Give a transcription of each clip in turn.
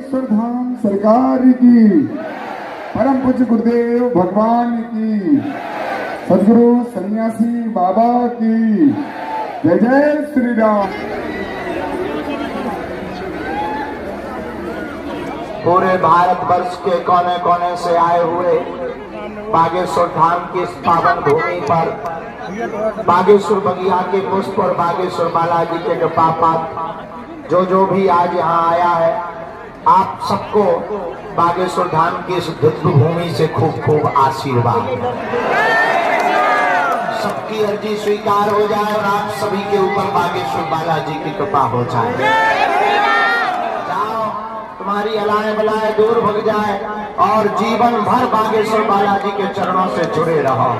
बागेश्वर धाम सरकार की, परम पूज्य गुरुदेव भगवान की, सदगुरु सन्यासी बाबा की जय जय श्री राम। पूरे भारतवर्ष के कोने कोने से आए हुए बागेश्वर धाम की इस पावन भूमि पर बागेश्वर बगिया के पुष्प और बागेश्वर बालाजी के कृपा पात्र जो भी आज यहाँ आया है, आप सबको बागेश्वर धाम की इस दिव्य भूमि से खूब खूब आशीर्वाद। सबकी अर्जी स्वीकार हो जाए और आप सभी के ऊपर बागेश्वर बालाजी की कृपा हो जाए। जाओ, तुम्हारी अलाए बलाए दूर भग जाए और जीवन भर बागेश्वर बालाजी के चरणों से जुड़े रहो।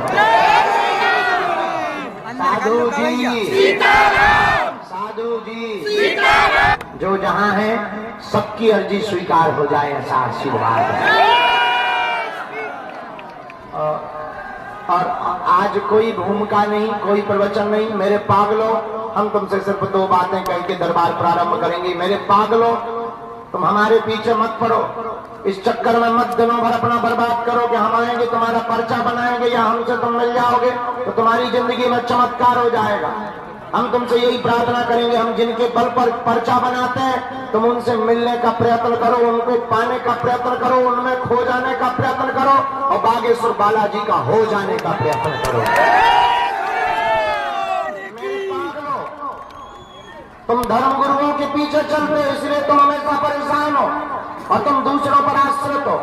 साधु जी, साधु जी, जो जहां है सबकी अर्जी स्वीकार हो जाए, ऐसा आशीर्वाद है। और आज कोई भूमिका नहीं, कोई प्रवचन नहीं। मेरे पागलों, हम तुमसे सिर्फ दो बातें कह के दरबार प्रारंभ करेंगे। मेरे पागलों, तुम हमारे पीछे मत पड़ो, इस चक्कर में मत दिनों भर अपना बर्बाद करो कि हम आएंगे तुम्हारा पर्चा बनाएंगे या हमसे तुम मिल जाओगे तो तुम्हारी जिंदगी में चमत्कार हो जाएगा। हम तुमसे यही प्रार्थना करेंगे, हम जिनके बल पर पर्चा बनाते हैं तुम उनसे मिलने का प्रयत्न करो, उनको पाने का प्रयत्न करो, उनमें खो जाने का प्रयत्न करो और बागेश्वर बालाजी का हो जाने का प्रयत्न करो। तुम धर्म गुरुओं के पीछे चलते हो इसलिए तुम हमेशा परेशान हो और तुम दूसरों पर आश्रित हो।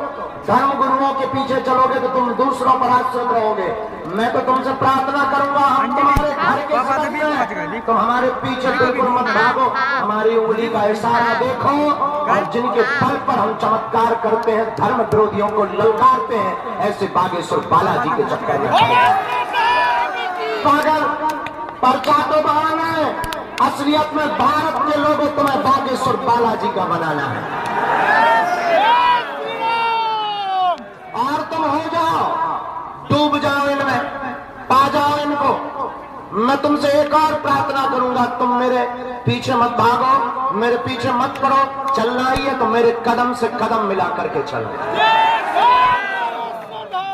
धर्म गुरुओं के पीछे चलोगे तो तुम दूसरों पर आश्रित रहोगे। मैं तो तुमसे प्रार्थना करूंगा, हम तुम्हारे घर के सदस्य हैं, तुम हमारे पीछे बिल्कुल मत भागो, हमारी उंगली का इशारा देखो और जिनके बल पर हम चमत्कार करते हैं, धर्म विरोधियों को ललकारते हैं, ऐसे बागेश्वर बालाजी के चक्कर में पागल। पर्चा तो बहाना है, असलियत में भारत के लोगों तुम्हें बागेश्वर बालाजी का बनाना है। और तुम हो जाओ, डूब जाओ इनमें, पा जाओ इनको। मैं तुमसे एक और प्रार्थना करूंगा, तुम मेरे पीछे मत भागो, मेरे पीछे मत पड़ो। चलना ही है तो मेरे कदम से कदम मिला करके चलो।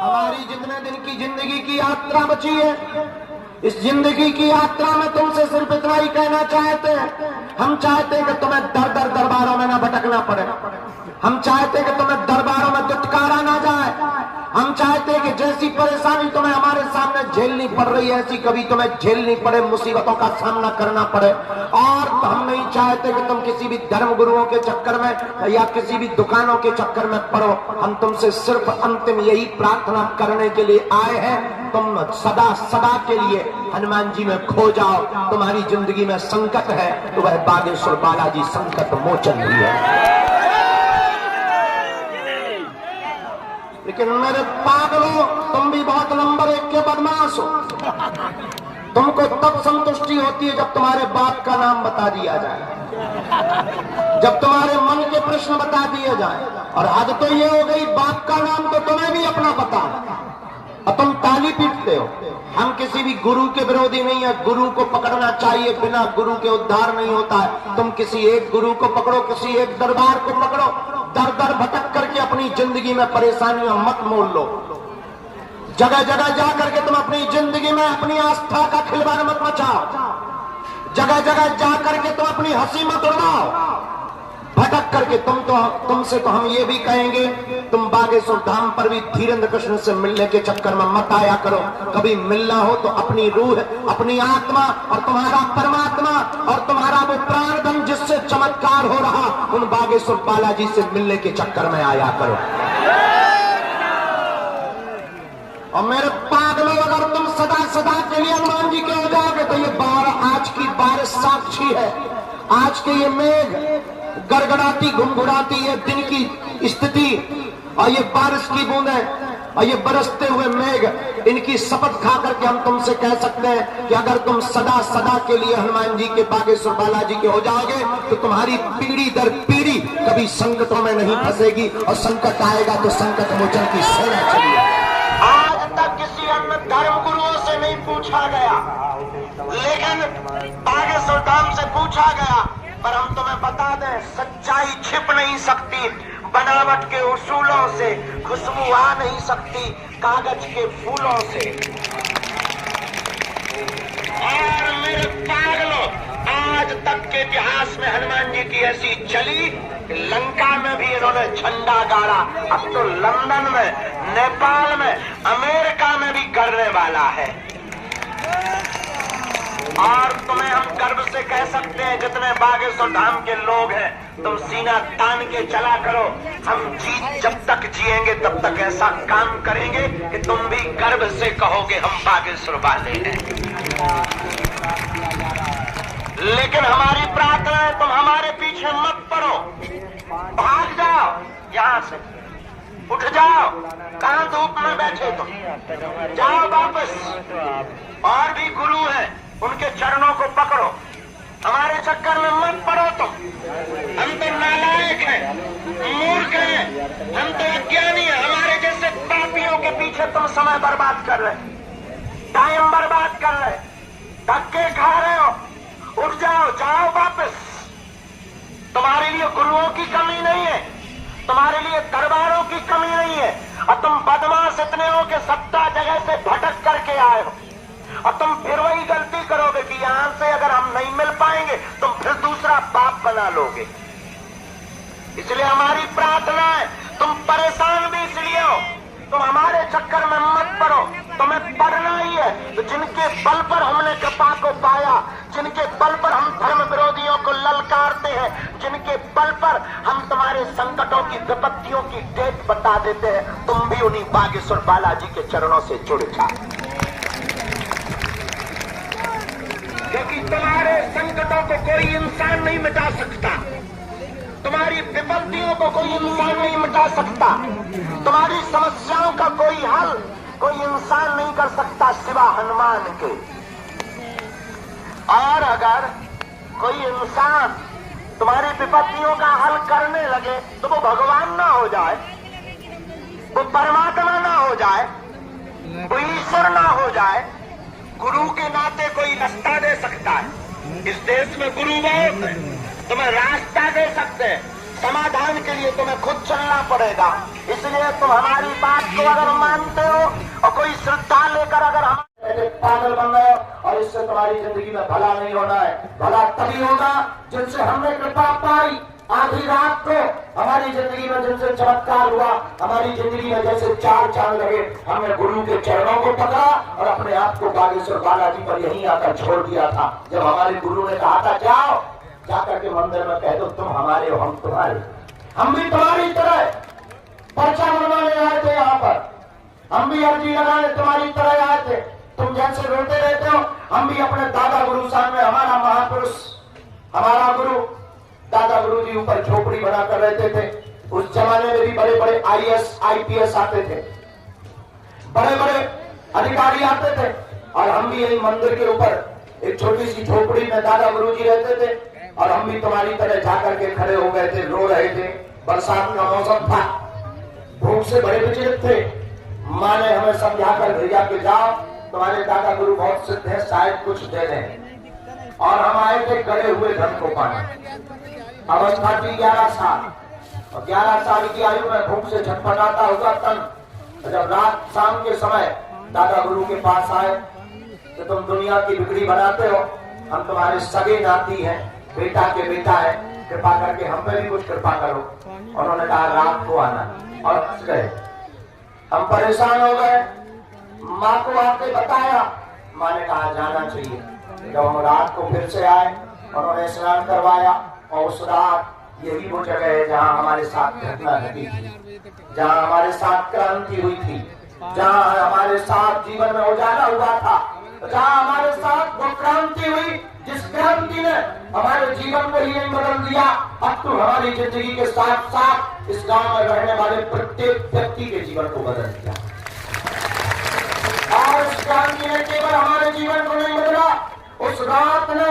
हमारी जितने दिन की जिंदगी की यात्रा बची है, इस जिंदगी की यात्रा में तुमसे सिर्फ इतना ही कहना चाहते हैं, हम चाहते हैं कि तुम्हें दर दर दरबारों में ना भटकना पड़े, हम चाहते हैं कि तुम्हें दरबारों में दुत्कारा ना जाए, हम चाहते हैं कि जैसी परेशानी तुम्हें हमारे सामने झेलनी पड़ रही है ऐसी कभी तुम्हें झेलनी पड़े, मुसीबतों का सामना करना पड़े। और हम नहीं चाहते कि तुम किसी भी धर्म गुरुओं के चक्कर में या किसी भी दुकानों के चक्कर में पड़ो। हम तुमसे सिर्फ अंतिम यही प्रार्थना करने के लिए आए हैं, तुम सदा सदा के लिए हनुमान जी में खो जाओ। तुम्हारी जिंदगी में संकट है तो वह बागेश्वर बालाजी संकट मोचन भी है। लेकिन मेरे पागलों, तुम भी बहुत नंबर एक के बदमाश हो। तुमको तब संतुष्टि होती है जब तुम्हारे बाप का नाम बता दिया जाए, जब तुम्हारे मन के प्रश्न बता दिए जाए। और आज तो ये हो गई, बाप का नाम तो तुम्हें भी अपना पता है और तुम ताली पीटते हो। हम किसी भी गुरु के विरोधी नहीं है, गुरु को पकड़ना चाहिए, बिना गुरु के उद्धार नहीं होता है। तुम किसी एक गुरु को पकड़ो, किसी एक दरबार को पकड़ो, दर दर भटक करके अपनी जिंदगी में परेशानियां मत मोल लो। जगह जगह जा करके तुम अपनी जिंदगी में अपनी आस्था का खिलवाड़ मत मचाओ, जगह जगह जा करके तुम अपनी हंसी मत उड़ाओ। भटक करके तुमसे तो हम ये भी कहेंगे, तुम बागेश्वर धाम पर भी धीरेन्द्र कृष्ण से मिलने के चक्कर में मत आया करो। कभी मिलना हो तो अपनी रूह, अपनी आत्मा और तुम्हारा परमात्मा और तुम्हारा वो प्राणधन जिससे चमत्कार हो रहा, उन बागेश्वर बालाजी से मिलने के चक्कर में आया करो। और मेरे पागलों, अगर तुम सदा सदा के लिए हनुमान जी के हो जाओगे तो ये आज की बारिश साक्षी है। आज के ये मेघ गड़गड़ाती घुमघुड़ाती है दिन की स्थिति और ये बारिश की बूंदें और ये बरसते हुए मेघ, इनकी शपथ खा करके हम तुमसे कह सकते हैं कि अगर तुम सदा सदा के लिए हनुमान जी के बागेश्वर बालाजी के हो जाओगे तो तुम्हारी पीढ़ी दर पीढ़ी कभी संकटों में नहीं फंसेगी और संकट आएगा तो संकट मोचन की सेना चली। आज तक किसी अन्य धर्म गुरुओं से नहीं पूछा गया, लेकिन बागेश्वर धाम से पूछा गया पर हम तुम्हें बता दें, सच्चाई छिप नहीं सकती बनावट के उसूलों से, खुशबू आ नहीं सकती कागज के फूलों से। और मेरे पागलों, आज तक के इतिहास में हनुमान जी की ऐसी चली कि लंका में भी इन्होंने झंडा गाड़ा, अब तो लंदन में, नेपाल में, अमेरिका में भी करने वाला है। और तुम्हें हम गर्व से कह सकते हैं, जितने बागेश्वर धाम के लोग हैं, तुम सीना तान के चला करो। हम जब तक जिएंगे तब तक ऐसा काम करेंगे कि तुम भी गर्व से कहोगे हम बागेश्वर वाले हैं। लेकिन हमारी प्रार्थना है, तुम हमारे पीछे मत पड़ो, भाग जाओ यहां से, उठ जाओ। कहां धूप में बैठे तुम, जाओ वापस। और भी गुरु हैं, उनके चरणों को पकड़ो, हमारे चक्कर में मत पड़ो तुम। हम तो नालायक हैं, मूर्ख हैं, हम तो अज्ञानी हैं। हमारे जैसे पापियों के पीछे तुम समय बर्बाद कर रहे, टाइम बर्बाद कर रहे, धक्के खा रहे हो। उठ जाओ, जाओ वापस। तुम्हारे लिए गुरुओं की कमी नहीं है, तुम्हारे लिए दरबारों की कमी नहीं है। और तुम बदमाश इतने हो कि 70 जगह से भटक करके आए हो, और तुम फिर वही गलती करोगे कि यहां से अगर हम नहीं मिल पाएंगे तुम फिर दूसरा बाप बना लोगे। इसलिए हमारी प्रार्थना है, तुम परेशान भी इसलिए हो, तुम हमारे चक्कर में मत पड़ो, तुम्हें पढ़ना ही है। तो जिनके बल पर हमने कृपा को पाया, जिनके बल पर हम धर्म विरोधियों को ललकारते हैं, जिनके बल पर हम तुम्हारे संकटों की, विपत्तियों की डेट बता देते हैं, तुम भी उन्हीं बागेश्वर बालाजी के चरणों से जुड़ जाओ। क्योंकि तुम्हारे संकटों को कोई इंसान नहीं मिटा सकता, तुम्हारी विपत्तियों को कोई इंसान नहीं मिटा सकता, तुम्हारी समस्याओं का कोई हल कोई इंसान नहीं कर सकता सिवा हनुमान के। और अगर कोई इंसान तुम्हारी विपत्तियों का हल करने लगे तो वो भगवान ना हो जाए, वो परमात्मा ना हो जाए, वो ईश्वर ना हो जाए, गुरु के नाते कोई रास्ता दे सकता है। इस देश में गुरु बहुत है, तुम्हें रास्ता दे सकते हैं, समाधान के लिए तुम्हें खुद चलना पड़ेगा। इसलिए तुम हमारी बात को अगर मानते हो और कोई श्रद्धा लेकर अगर हम पागल बन गए और इससे तुम्हारी जिंदगी में भला नहीं होना है। भला तभी होगा जिनसे हमने कृपा पाई, आधी रात को हमारी जिंदगी में जिनसे चमत्कार हुआ, हमारी जिंदगी में जैसे चार चांद लगे, हमने गुरु के चरणों को पकड़ा और अपने आप को बागेश्वर बालाजी पर यहीं आकर छोड़ दिया था। जब हमारे गुरु ने कहा था जाओ, जाकर के मंदिर में कह दो तुम हमारे हो हम तुम्हारे, हम भी तुम्हारी तरह पर्चा बनवाने आए थे यहाँ पर, हम भी अर्जी लगाने तुम्हारी तरह आए थे। तुम जैसे रोते रहते हो, हम भी अपने दादा गुरु सामने, हमारा महापुरुष, हमारा गुरु दादा गुरु जी ऊपर झोपड़ी बनाकर रहते थे। उस जमाने में भी बड़े बड़े IAS IPS आते थे, बड़े बड़े अधिकारी आते थे, और हम भी यही मंदिर के ऊपर एक छोटी सी झोपड़ी में दादा गुरु जी रहते थे, और हम भी तुम्हारी तरह जाकर के खड़े हो गए थे, रो रहे थे। बरसात का मौसम था, भूख से बड़े विचलित थे। माँ ने हमें समझा कर भेजा कि जाओ, तुम्हारे दादा गुरु बहुत सिद्ध है, शायद कुछ दे दें। और हम आए थे गड़े हुए धन को पाने। अवस्था थी 11 साल, और 11 साल की आयु में भूख से छटपटाता हुआ तन जब रात शाम के समय दादा गुरु के पास आए कि तुम दुनिया की बिगड़ी बनाते हो, हम तुम्हारे सगे नाती हैं, बेटा के बेटा है, कृपा करके हम पे भी कुछ कृपा करो। उन्होंने कहा रात को आना, और हंस गए। हम परेशान हो गए, माँ को आके बताया, माँ ने कहा जाना चाहिए। जब हम रात को फिर से आए, उन्होंने स्नान करवाया, और उस रात यही वो जगह है जहाँ हमारे साथ घटना घटी थी, जहाँ हमारे साथ क्रांति हुई थी, जहाँ हमारे साथ जीवन में उजाला हुआ था, जहाँ हमारे साथ वो क्रांति हुई जिस क्रांति ने हमारे जीवन को ही नहीं बदल दिया, अब तो हमारी जिंदगी के साथ साथ इस गांव में रहने वाले प्रत्येक व्यक्ति के जीवन को बदल दिया। और उस क्रांति ने केवल हमारे जीवन को नहीं बदला, उस रात ने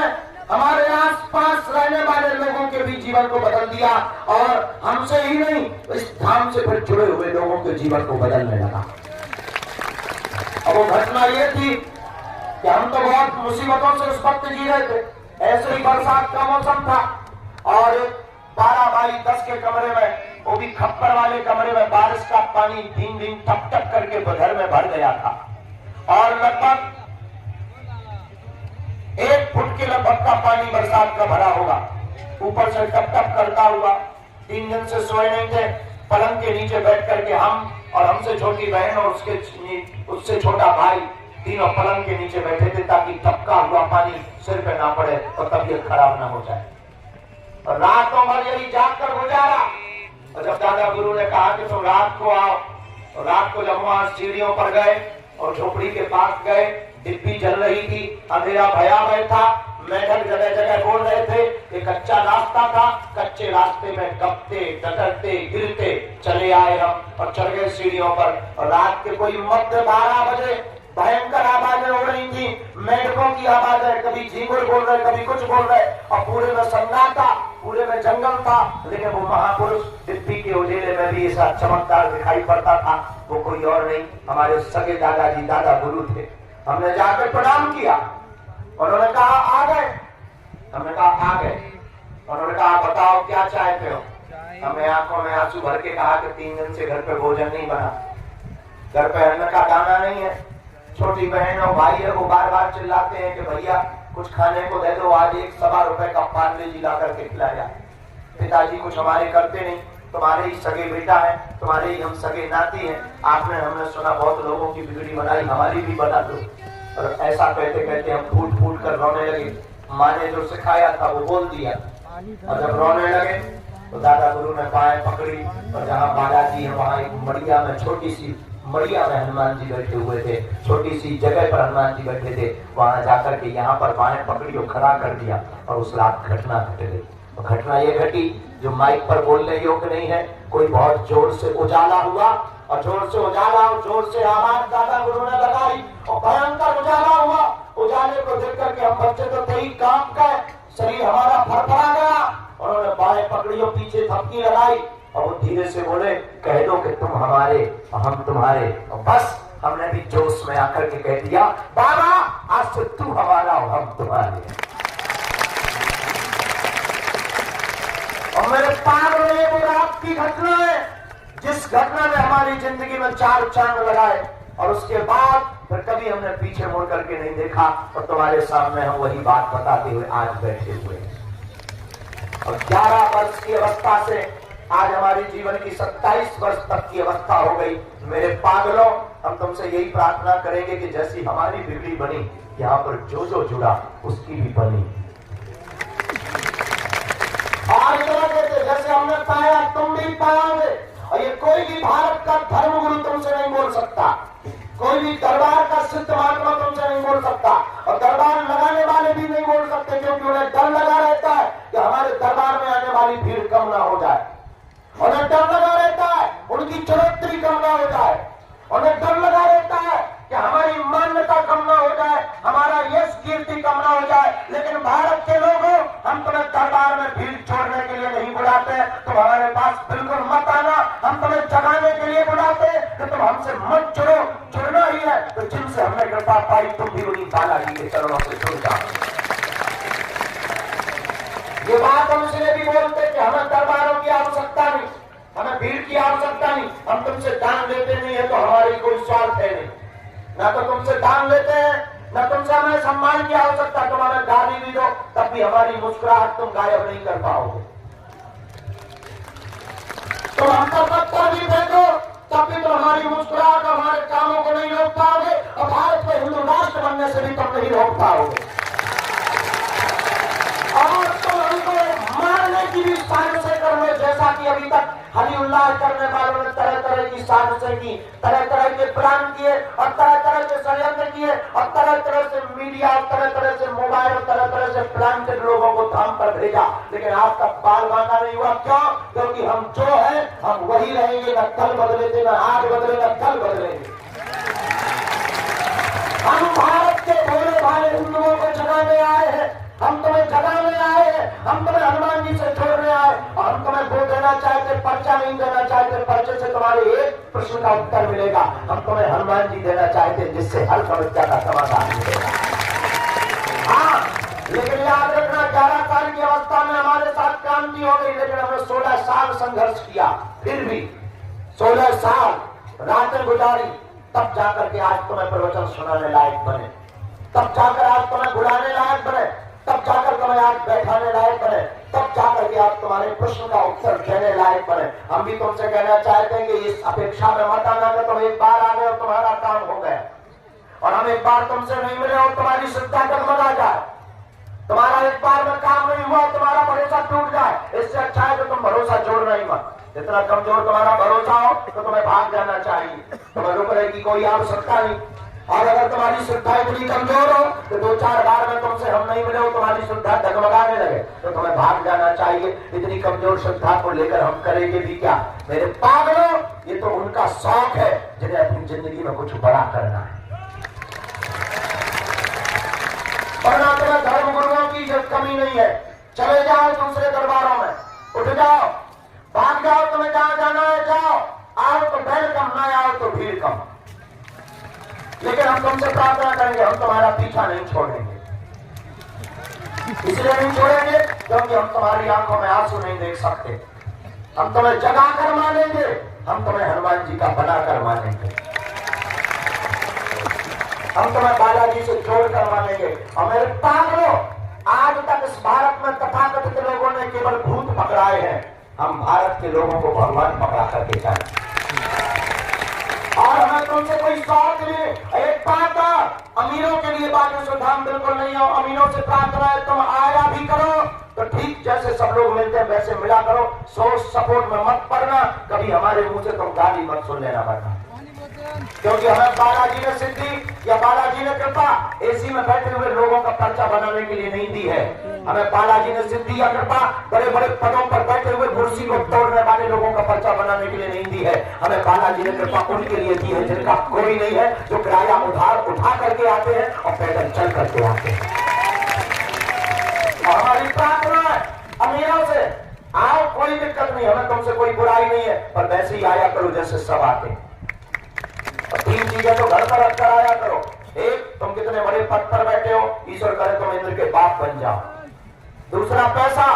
हमारे आसपास रहने वाले लोगों के भी जीवन को बदल दिया, और हमसे ही नहीं, इस धाम से फिर जुड़े हुए लोगों के जीवन को बदलने लगा। अब वो घटना ये थी कि हम तो बहुत मुसीबतों से उस वक्त जी रहे थे। ऐसे ही बरसात का मौसम था, और 12x10 के कमरे में, वो भी खप्पर वाले कमरे में, बारिश का पानी धीम धीम टप टप करके घर में भर गया था और लगभग 1 फुट के लगभग का पानी बरसात का भरा होगा, ऊपर से टप टप करता हुआ। 3 दिन से सोए नहीं थे। पलंग के नीचे बैठ करके हम और हमसे छोटी बहन और उससे छोटा भाई तीनों पलंग के नीचे बैठे थे ताकि टपका हुआ पानी सिर पे ना पड़े और तबीयत खराब ना हो जाए। और रातों भर यही जाग कर गुजारा। और जब दादा गुरु ने कहा कि तुम रात को आओ, और रात को जब वहां सीढ़ियों पर गए और झोपड़ी के पास गए, डिब्बी जल रही थी, अंधेरा भयावह था, मेढक जगह जगह बोल रहे थे। एक कच्चा रास्ता था, कच्चे रास्ते में कपते डटरते गिरते चले आए हम और चढ़ गए सीढ़ियों पर। और रात के कोई मध्य 12 बजे भयंकर आवाजें हो रही थी, मेढकों की आवाजें, कभी झींगुर बोल रहे, कभी कुछ बोल रहे, और पूरे में सन्नाटा, पूरे में जंगल था। लेकिन वो महापुरुष डिब्बी के उजेले में भी ऐसा चमकदार दिखाई पड़ता था। वो कोई और नहीं, हमारे सगे दादाजी दादा गुरु थे। हमने जाकर प्रणाम किया, उन्होंने कहा आ गए। हमने कहा आ गए। उन्होंने कहा बताओ क्या चाहते हो। हमने आंखों में आंसू भर के कहा कि 3 दिन से घर पे भोजन नहीं बना, घर पे अन्न का दाना नहीं है। छोटी बहन और भाई है, वो बार बार चिल्लाते हैं कि भैया कुछ खाने को दे दो, आज 1 सवा रुपए का पार्ले जी ला करके खिलाया। पिताजी कुछ हमारे करते नहीं, तुम्हारे ही सगे बेटा है, तुम्हारे ही हम सगे नाती हैं। आपने हमने सुना बहुत लोगों की बिगड़ी बनाई, हमारी भी बना दो। और ऐसा कहते कहते हम फूट फूट कर रोने लगे। माँ ने जो सिखाया था वो बोल दिया। और जब रोने लगे तो दादा गुरु ने बाएं पकड़ी और जहाँ बालाजी है वहाँ एक मड़िया में, छोटी सी मड़िया में हनुमान जी बैठे हुए थे, छोटी सी जगह पर हनुमान जी बैठे थे। वहां जाकर के यहाँ पर बाएं पकड़ी और खड़ा कर दिया और उस रात घटना घट गई। घटना ये घटी जो माइक पर बोलने योग्य नहीं है। कोई बहुत जोर से उजाला हुआ और जोर से उजाला और जोर से आवाज दादा गुरु ने लगाई और भयंकर उजाला हुआ। उजाले को देख करके हम बच्चे तो कई कांप गए, शरीर हमारा फरफरा गया। उन्होंने बाएं पकड़ी और पीछे थपकी लगाई और वो धीरे से बोले कह दो कि तुम हमारे हम तुम्हारे। और बस हमने भी जोश में आकर के कह दिया बाबा आज से तू हमारा और हम तुम्हारे। और मेरे पागल में वो रात की घटना है जिस घटना ने हमारी जिंदगी में 4 चांद लगाए। और उसके बाद फिर कभी हमने पीछे मुड़ करके नहीं देखा। और तुम्हारे सामने हम वही बात बताते हुए आज बैठे हुए हैं। और 11 वर्ष की अवस्था से आज हमारे जीवन की 27 वर्ष तक की अवस्था हो गई। मेरे पागलों, हम तुमसे यही प्रार्थना करेंगे कि जैसी हमारी बिगड़ी बनी, यहाँ पर जो जो जुड़ा उसकी भी बनी। और इतना कहते जैसे हमने पाया तुम भी पाओगे। और ये कोई भी भारत का धर्म गुरु तुमसे नहीं बोल सकता, कोई भी दरबार का सिद्ध महात्मा तुमसे नहीं बोल सकता। और दरबार लगाने वाले भी नहीं बोल सकते, क्योंकि उन्हें डर लगा रहता है कि हमारे दरबार में आने वाली भीड़ कम ना हो जाए। उन्हें डर लगा रहता है उनकी चरित्री कम ना हो जाए। उन्हें डर लगा रहता है कि हमारी मान्यता कम ना हो जाए, हमारा यश कीर्ति कम ना हो जाए। लेकिन भारत के लोगों, हम तुम्हें दरबार में भीड़ छोड़ने के लिए नहीं बुलाते, तुम हमारे पास बिल्कुल मत आना। हम तुम्हें जगाने के लिए बुलाते कि तुम हमसे मत जुड़ो। जुड़ना ही है तो जिनसे हमने कृपा पाई तुम भी उन्हीं बालाजी के चरणों से जुड़ जाओ। ये बात हम इसलिए भी बोलते कि हमें दरबारों की आवश्यकता नहीं, हमें भीड़ की आवश्यकता नहीं। हम तुमसे दान लेते नहीं है तो हमारी कोई स्वार्थ है नहीं। ना तो तुमसे दान लेते हैं, ना तुमसे हमें सम्मान की आवश्यकता। तुम हमें गाली भी दो तब भी हमारी मुस्कुराहट तुम गायब नहीं कर पाओगे। तुम हम पर पत्थर भी फेंको तब भी तुम हमारी मुस्कुराहट और हमारे कामों को नहीं रोक पाओगे। और भारत को हिंदू राष्ट्र बनने से भी तुम नहीं रोक पाओगे। और तुम हमको मारने की भी साजिशें करोगे, जैसा कि अभी तक हली उल्लाह करने वालों ने तरह तरह की साजिशें की, तरह तरह के प्लान किए और तरह तरह के षड्यंत्र किए और तरह तरह से मीडिया और तरह तरह से मोबाइल और तरह तरह से प्लांटेड लोगों को थाम पर भेजा। लेकिन आज तक बाल बांका नहीं हुआ। क्यों? क्योंकि हम जो है हम वही रहेंगे, न कल बदले थे, न आज बदले, न कल बदलेंगे। हम भारत के भोले भाले हिंदुओं को जगाने आए हैं, हम तुम्हें जगाने आए हैं, हम तुम्हें हनुमान जी से जोड़ने आए। और हम तुम्हें वो देना चाहते, पर्चा नहीं देना चाहते, पर्चे से तुम्हारे एक प्रश्न का उत्तर मिलेगा। हम तुम्हें हनुमान जी देना चाहते जिससे हर समस्या का समाधान मिलेगा। हाँ, लेकिन याद रखना 11 साल की अवस्था में हमारे साथ काम शांति हो गई, लेकिन हमने 16 साल संघर्ष किया, फिर भी 16 साल रातें गुजारी, तब जाकर के आज तुम्हें प्रवचन सुनाने लायक बने, तब जाकर आज तुम्हें बुलाने लायक बने, तब जाकर तुम्हें आज बैठाने लायक बने, तब जाकर के आज तुम्हारे प्रश्न का उत्तर देने लायक बने। हम भी तुमसे कहना चाहते हैं कि इस अपेक्षा में मत आना कि तुम एक बार आ गए और तुम्हारा काम हो गया, और हम एक बार तुमसे नहीं मिले और तुम्हारी श्रद्धा डगमगा जाए, तुम्हारा एक बार में काम नहीं हुआ, तुम्हारा भरोसा टूट जाए। इससे अच्छा है कि तुम भरोसा जोड़ना ही मत। जितना कमजोर तुम्हारा भरोसा हो तो तुम्हें भाग जाना चाहिए, तुम्हें रुकने की कोई आवश्यकता नहीं। और अगर तुम्हारी श्रद्धा इतनी कमजोर हो तो 2-4 बार में तुमसे हम नहीं मिले हो, तुम्हारी श्रद्धा डगमगाने लगे, तो तुम्हें भाग जाना चाहिए। इतनी कमजोर श्रद्धा को लेकर हम करेंगे भी क्या? मेरे पागलों, ये तो उनका शौक है जिन्हें अपनी जिंदगी में कुछ बड़ा करना है। और ना तुम्हें धर्म गुरुओं की जब कमी नहीं है, चले जाओ दूसरे दरबारों में, उठ जाओ, भाग जाओ, तुम्हें जहां जाना है जाओ, आओ तो बैल कम, ना आओ तो भीड़ कम। लेकिन हम तुमसे प्रार्थना करेंगे, हम तुम्हारा पीछा नहीं छोड़ेंगे। इसलिए नहीं छोड़ेंगे क्योंकि हम तुम्हारी आंखों में आंसू नहीं देख सकते। हम तुम्हें जगा कर मानेंगे, हम तुम्हें हनुमान जी का बनाकर मानेंगे, हम तुम्हें बालाजी से जोड़कर मानेंगे। और मेरे पागलों, आज तक इस भारत में तथाकथित लोगों ने केवल भूत पकड़ाए हैं, हम भारत के लोगों को भगवान पकड़ा करके जाए। और हमें तुमसे कोई शौक नहीं। एक बात, अमीरों के लिए बागेश्वर धाम बिल्कुल नहीं हो। अमीरों से प्रार्थना है तुम आया भी करो तो ठीक जैसे सब लोग मिलते हैं वैसे मिला करो, सोर्स सपोर्ट में मत पड़ना, कभी हमारे मुंह से तुम गाली मत सुन लेना वरना। क्योंकि हमें बालाजी ने सिद्धि या बालाजी ने कृपा एसी में बैठे हुए लोगों का पर्चा बनाने के लिए नहीं दी है। हमें बालाजी ने सिद्धि या कृपा बड़े बड़े पदों पर बैठे हुए कुर्सी को तोड़ने वाले लोगों का पर्चा बनाने के लिए नहीं दी है। हमें बालाजी ने कृपा उनके लिए दी है जिनका कोई नहीं है, जो किराया उधार उठा करके आते हैं और पैदल चल करके आते हैं। और हमारी प्रार्थना है अमीरों से, आओ कोई दिक्कत नहीं, हमें तुमसे कोई बुराई नहीं है, पर वैसे ही आया करो जैसे सब आते हैं। 3 चीजें तो घर पर रखकर आया करो। एक, तुम कितने बड़े पद पर बैठे हो, ईश्वर करे तुम इंद्र के बाप बन जाओ। दूसरा, पैसा,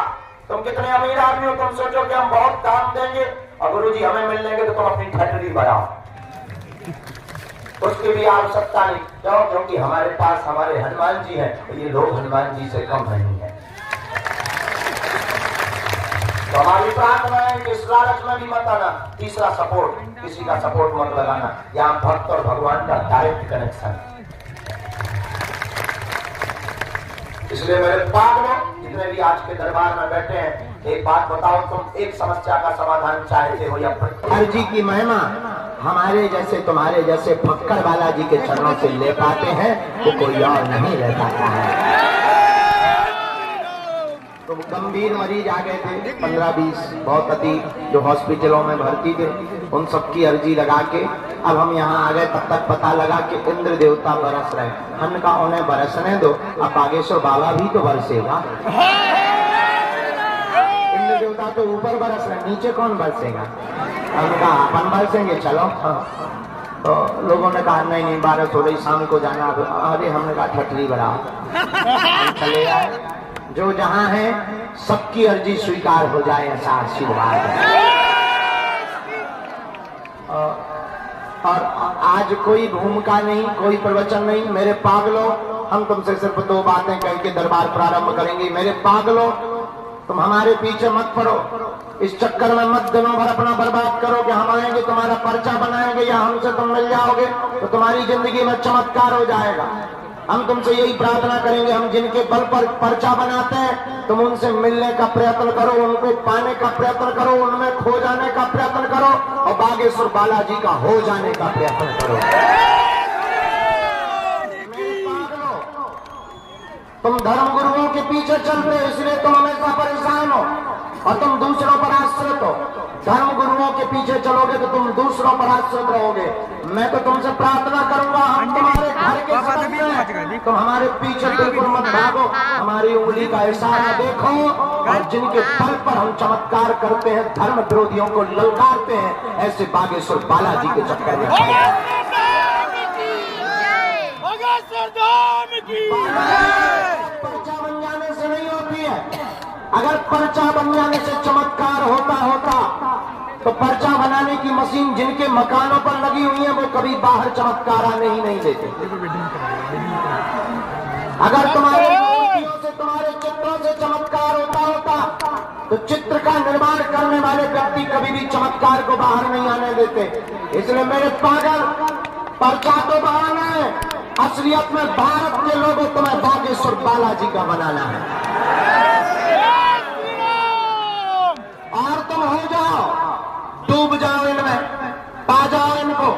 तुम कितने अमीर आदमी हो, तुम सोचो कि हम बहुत दाम देंगे और गुरुजी हमें मिल लेंगे तो तुम अपनी फैक्ट्री बढ़ाओ, उसकी भी आवश्यकता नहीं। क्यों? क्योंकि हमारे पास हमारे हनुमान जी हैं, ये लोग हनुमान जी से कम नहीं है। तो हमारी प्रार्थना है कि इस लालच में भी मत आना। तीसरा, सपोर्ट, किसी का सपोर्ट मत लगाना। यहाँ भक्त और भगवान का डायरेक्ट कनेक्शन। इसलिए मेरे पागलों, जितने भी आज के दरबार में बैठे हैं, एक बात बताओ, तुम एक समस्या का समाधान चाहते हो या अर्जी की महिमा हमारे जैसे तुम्हारे जैसे फक्कर बालाजी के चरणों से ले पाते हैं तो कोई और नहीं ले पाता है। तो गंभीर मरीज आ गए थे 15-20 बहुत अति, जो हॉस्पिटलों में भर्ती थे, उन सबकी अर्जी लगा के अब हम यहाँ आ गए। तब तक पता लगा कि इंद्र देवता बरस रहे। हमने कहा उन्हें बरसने दो, अब बागेश्वर बाबा भी तो बरसेगा। इंद्र देवता तो ऊपर बरस रहे, नीचे कौन बरसेगा? हमने कहा अपन बरसेंगे, चलो। तो लोगों ने कहा नहीं नहीं, बारिश हो रही, शाम को जाना। अरे हमने कहा ठटरी बड़ा, चले आए। जो जहां है सबकी अर्जी स्वीकार हो जाए, ऐसा आशीर्वाद है। और आज कोई भूमिका नहीं, कोई प्रवचन नहीं। मेरे पागलों, हम तुमसे सिर्फ 2 बातें कह के दरबार प्रारंभ करेंगे। मेरे पागलों, तुम हमारे पीछे मत पड़ो, इस चक्कर में मत दिनों भर अपना बर्बाद करो कि हम आएंगे तुम्हारा पर्चा बनाएंगे या हमसे तुम मिल जाओगे तो तुम्हारी जिंदगी में चमत्कार हो जाएगा। हम तुमसे यही प्रार्थना करेंगे, हम जिनके बल पर पर्चा बनाते हैं तुम उनसे मिलने का प्रयत्न करो, उनको पाने का प्रयत्न करो, उनमें खो जाने का प्रयत्न करो और बागेश्वर बालाजी का हो जाने का प्रयत्न करो। तुम धर्म गुरुओं के पीछे चलते हो इसलिए तुम हमेशा परेशान हो और तुम दूसरों पर आश्रित हो। धर्म गुरुओं के पीछे चलोगे तो तुम दूसरों पर आश्रित रहोगे। मैं तो तुमसे प्रार्थना करूंगा, हम तुम्हारे घर के सदस्य हैं, तुम हमारे पीछे बिल्कुल मत भागो, हमारी उंगली का इशारा देखो और जिनके बल पर हम चमत्कार करते हैं, धर्म विरोधियों को ललकारते हैं, ऐसे बागेश्वर बालाजी के चक्कर में पर्चा बन जाने से नहीं होती है। अगर पर्चा बन जाने से चमत्कार होता तो पर्चा बनाने की मशीन जिनके मकानों पर लगी हुई है वो कभी बाहर चमत्कार आने ही नहीं देते। अगर तुम्हारे मूर्तियों से, तुम्हारे चित्रों से चमत्कार होता तो चित्र का निर्माण करने वाले व्यक्ति कभी भी चमत्कार को बाहर नहीं आने देते। इसलिए मेरे पागल, पर्चा तो बनाना है, असलियत में भारत के लोगों तुम्हें बागेश्वर बालाजी का बनाना है। और तुम हो जाओ, डूब जाओ इनमें, पा जाओ इनको।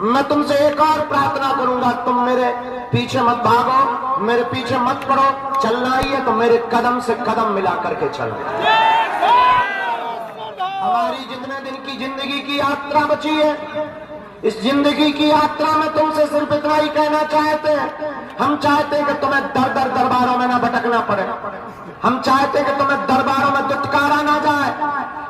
मैं तुमसे एक और प्रार्थना करूंगा, तुम मेरे पीछे मत भागो, मेरे पीछे मत पड़ो। चलना ही है तो मेरे कदम से कदम मिला करके चलो। हमारी जितने दिन की जिंदगी की यात्रा बची है, इस जिंदगी की यात्रा में तुमसे सिर्फ इतना ही कहना चाहते हैं। हम चाहते हैं कि तुम्हें दर दर दरबारों में ना भटकना पड़े। हम चाहते हैं कि तुम्हें दरबारों में दुत्कारा ना जाए।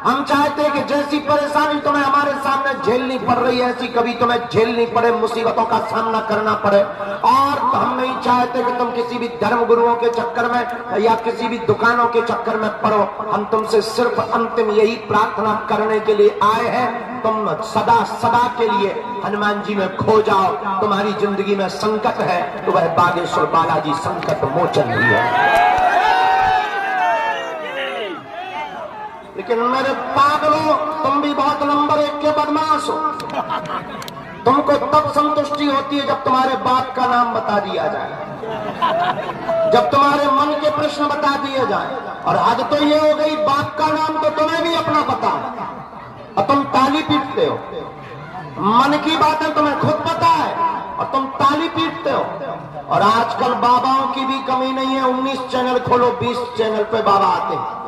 हम चाहते हैं कि जैसी परेशानी तुम्हें हमारे सामने झेलनी पड़ रही है, ऐसी कभी तुम्हें झेलनी पड़े, मुसीबतों का सामना करना पड़े। और हम नहीं चाहते कि तुम किसी भी धर्म गुरुओं के चक्कर में या किसी भी दुकानों के चक्कर में पड़ो। हम तुमसे सिर्फ अंतिम यही प्रार्थना करने के लिए आए हैं, तुम सदा सदा के लिए हनुमान जी में खो जाओ। तुम्हारी जिंदगी में संकट है तो वह बागेश्वर बालाजी संकट मोचन भी है। लेकिन मेरे पागलों, तुम भी बहुत नंबर 1 के बदमाश हो। तुमको तब संतुष्टि होती है जब तुम्हारे बाप का नाम बता दिया जाए, जब तुम्हारे मन के प्रश्न बता दिए जाए। और हद तो ये हो गई, बाप का नाम तो तुम्हें भी अपना पता है और तुम ताली पीटते हो। मन की बातें तुम्हें खुद पता है और तुम ताली पीटते हो। और आजकल बाबाओं की भी कमी नहीं है, 19 चैनल खोलो, 20 चैनल पे बाबा आते हैं।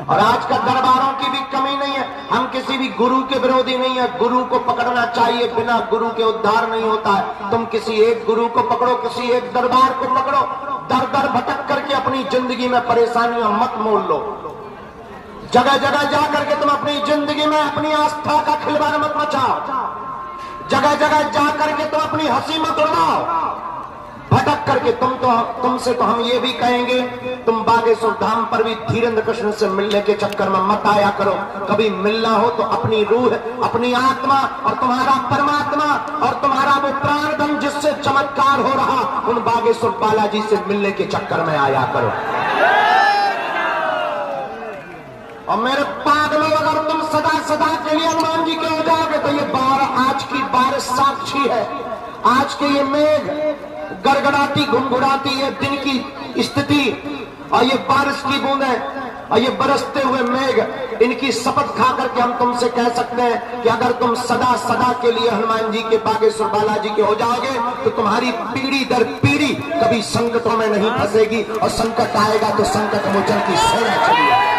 और आजकल दरबारों की भी कमी नहीं है। हम किसी भी गुरु के विरोधी नहीं है, गुरु को पकड़ना चाहिए, बिना गुरु के उद्धार नहीं होता है। तुम किसी एक गुरु को पकड़ो, किसी एक दरबार को पकड़ो, दर दर भटक करके अपनी जिंदगी में परेशानियां मत मोल लो। जगह जगह जाकर के तुम अपनी जिंदगी में अपनी आस्था का खिलवाड़ मत मचाओ। जगह जगह जाकर के तुम अपनी हंसी मत उड़ाओ। भटक करके तुमसे तो हम ये भी कहेंगे, तुम बागेश्वर धाम पर भी धीरेन्द्र कृष्ण से मिलने के चक्कर में मत आया करो। कभी मिलना हो तो अपनी रूह, अपनी आत्मा और तुम्हारा परमात्मा और तुम्हारा वो प्राणधन जिससे चमत्कार हो रहा, उन बागेश्वर बालाजी से मिलने के चक्कर में आया करो। और मेरे पागलों, अगर तुम सदा सदा के लिए हनुमान जी के हो जाओगे तो ये आज की बारिश साक्षी है। आज के ये मेघ गड़गड़ाती घुमघुड़ाती है दिन की स्थिति, और ये बारिश की बूंदें और ये बरसते हुए मेघ, इनकी शपथ खा करके हम तुमसे कह सकते हैं कि अगर तुम सदा सदा के लिए हनुमान जी के, बागेश्वर बालाजी के हो जाओगे तो तुम्हारी पीढ़ी दर पीढ़ी कभी संकटों में नहीं फंसेगी। और संकट आएगा तो संकट मोचन की सेना चलेगी।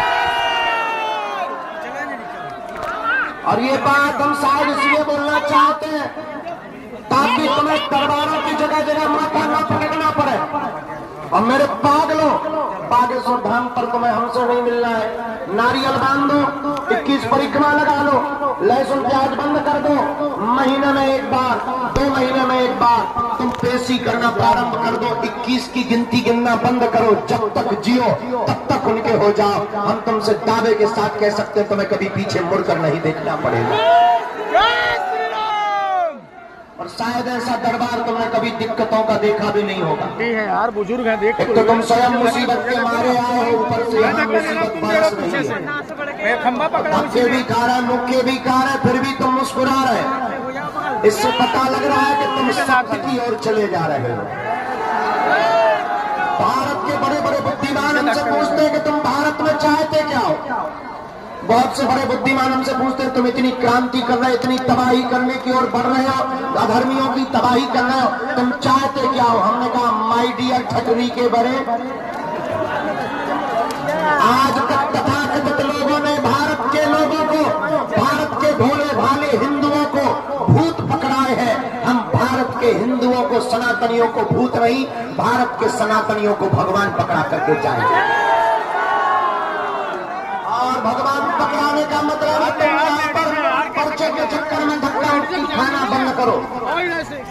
और ये बात हम शायद इसलिए बोलना चाहते हैं ताकि तुम्हें दरबारों की जगह जगह माथा न पकड़ना पड़े। और मेरे पागलों, बागेश्वर धाम पर तुम्हें हमसे नहीं मिलना है। नारियल बांध दो, 21 परिक्रमा लगा लो, लहसुन प्याज बंद कर दो, महीने में एक बार, 2 महीने में एक बार तुम पेशी करना प्रारंभ कर दो। 21 की गिनती गिनना बंद करो। जब तक जियो तब तक उनके हो जाओ। हम तुमसे दावे के साथ कह सकते हैं, तुम्हें कभी पीछे मुड़कर नहीं देखना पड़ेगा। और शायद ऐसा दरबार तुमने कभी दिक्कतों का देखा भी नहीं होगा। है यार, बुजुर्ग है, देख तो तुम स्वयं मुसीबत के मारे आए हो, ऊपर से यहाँ मुसीबत बरस रही है। खंबा पकड़ा, धक्के भी खा रहे, मुक्के भी खा रहे, फिर भी तुम मुस्कुरा रहे। इससे पता लग रहा है कि तुम सत्य की ओर चले जा रहे हो। भारत के बड़े बड़े बुद्धिमान हमसे पूछते हैं कि तुम भारत में चाहते क्या हो। बहुत से बड़े बुद्धिमान हमसे पूछते हैं, तुम इतनी क्रांति कर रहे हो, इतनी तबाही करने की ओर बढ़ रहे हो, अधर्मियों की तबाही कर रहे हो, तुम चाहते क्या हो। हमने कहा, माय डियर ठटरी के बड़े, आज तक तथाकथित लोगों ने भारत के लोगों को, भारत के भोले भाले हिंदुओं को भूत पकड़ाए हैं। हम भारत के हिंदुओं को, सनातनियों को भूत नहीं, भारत के सनातनियों को भगवान पकड़ा करके जाएंगे। और भगवान पकड़ाने का मतलब है तुम यहाँ पर पर्चे के चक्कर में धक्का उठकी खाना बंद करो,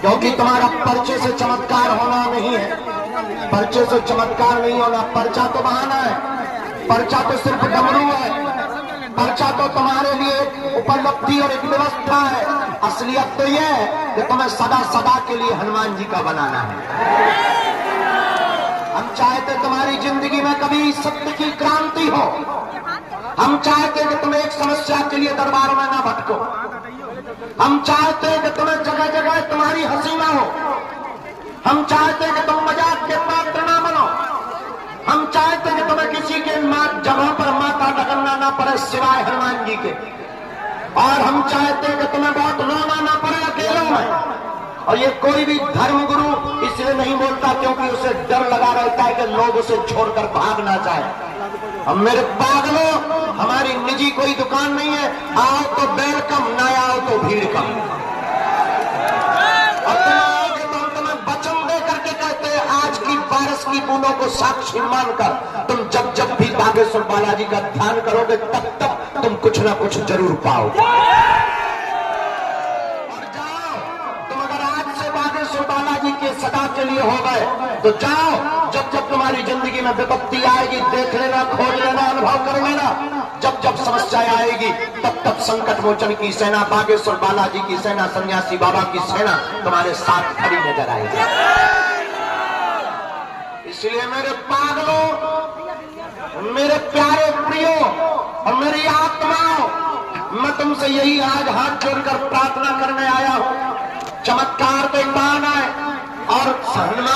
क्योंकि तुम्हारा पर्चे से चमत्कार होना नहीं है। पर्चे से चमत्कार नहीं होना, पर्चा तो बहाना है। पर्चा तो सिर्फ डमरू है, पर्चा तो तुम्हारे लिए एक उपलब्धि और एक व्यवस्था है। असलियत तो यह है कि तुम्हें सदा सदा के लिए हनुमान जी का बनाना है। हम चाहते तुम्हारी जिंदगी में कभी सत्य की क्रांति हो। हम चाहते कि तुम एक समस्या के लिए दरबार में ना भटको। हम चाहते कि तुम्हें जगह जगह तुम्हारी हंसी ना हो। हम चाहते कि तुम मजाक के पात्र ना बनो। हम चाहते कि तुम्हें किसी के जगह पर माथा ढकना ना पड़े सिवाय हनुमान जी के। और हम चाहते कि तुम्हें बहुत रोना ना पड़े अकेलों में। और ये कोई भी धर्म गुरु इसलिए नहीं बोलता क्योंकि उसे डर लगा रहता है कि लोग उसे छोड़कर भाग ना जाए। अब मेरे पागलों, हमारी निजी कोई दुकान नहीं है। आओ तो वेलकम, ना आओ तो भीड़ कम। और तुम आओगे तो हम तुम्हें वचन दे करके कहते हैं, आज की बारिश की बूंदों को साक्षी मानकर तुम जब जब भी बागेश्वर बालाजी का ध्यान करोगे तब तब तुम कुछ ना कुछ जरूर पाओगे। बालाजी के सदा के लिए हो गए तो जाओ, जब जब तुम्हारी जिंदगी में विपत्ति आएगी देख लेना, खोज लेना, अनुभव कर लेना। जब जब समस्या आएगी तब तब संकट मोचन की सेना, बागेश्वर बालाजी की सेना, सन्यासी बाबा की सेना तुम्हारे साथ खड़ी नजर आएगी। इसलिए मेरे पागलों, मेरे प्यारे प्रियो और मेरी आत्माओं, मैं तुमसे यही आज हाथ जोड़कर प्रार्थना करने आया हूं। चमत्कार तो एक बहाना है और